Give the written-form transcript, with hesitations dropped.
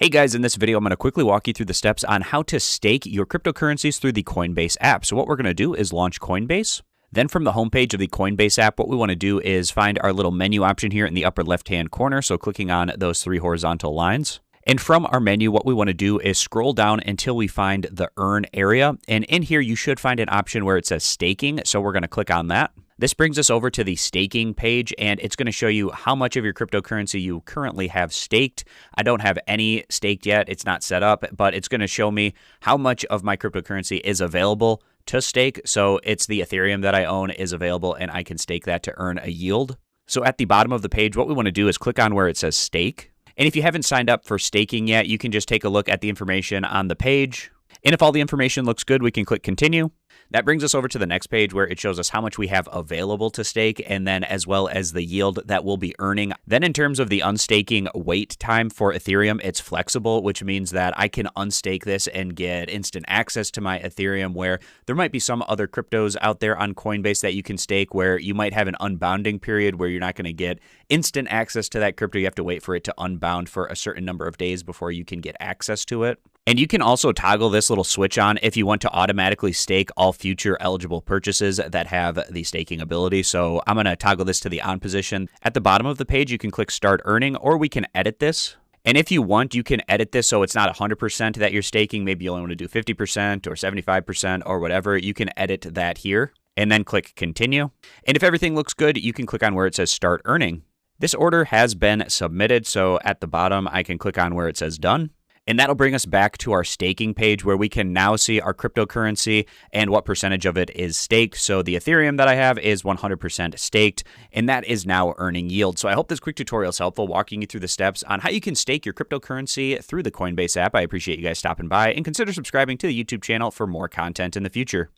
Hey guys, in this video, I'm going to quickly walk you through the steps on how to stake your cryptocurrencies through the Coinbase app. So what we're going to do is launch Coinbase. Then from the homepage of the Coinbase app, what we want to do is find our little menu option here in the upper left-hand corner. So clicking on those three horizontal lines. And from our menu, what we want to do is scroll down until we find the earn area. And in here, you should find an option where it says staking. So we're going to click on that. This brings us over to the staking page, and it's going to show you how much of your cryptocurrency you currently have staked. I don't have any staked yet. It's not set up, but it's going to show me how much of my cryptocurrency is available to stake. So it's the Ethereum that I own is available, and I can stake that to earn a yield. So at the bottom of the page, what we want to do is click on where it says stake. And if you haven't signed up for staking yet, you can just take a look at the information on the page. And if all the information looks good, we can click continue. That brings us over to the next page where it shows us how much we have available to stake, and then as well as the yield that we'll be earning. Then in terms of the unstaking wait time for Ethereum, it's flexible, which means that I can unstake this and get instant access to my Ethereum, where there might be some other cryptos out there on Coinbase that you can stake where you might have an unbounding period where you're not going to get instant access to that crypto. You have to wait for it to unbound for a certain number of days before you can get access to it. And you can also toggle this little switch on if you want to automatically stake all future eligible purchases that have the staking ability. So I'm going to toggle this to the on position. At the bottom of the page, you can click start earning, or we can edit this. And if you want, you can edit this so it's not 100% that you're staking. Maybe you only want to do 50% or 75% or whatever. You can edit that here and then click continue. And if everything looks good, you can click on where it says start earning. This order has been submitted. So at the bottom, I can click on where it says done. And that'll bring us back to our staking page where we can now see our cryptocurrency and what percentage of it is staked. So the Ethereum that I have is 100% staked, and that is now earning yield. So I hope this quick tutorial is helpful, walking you through the steps on how you can stake your cryptocurrency through the Coinbase app. I appreciate you guys stopping by, and consider subscribing to the YouTube channel for more content in the future.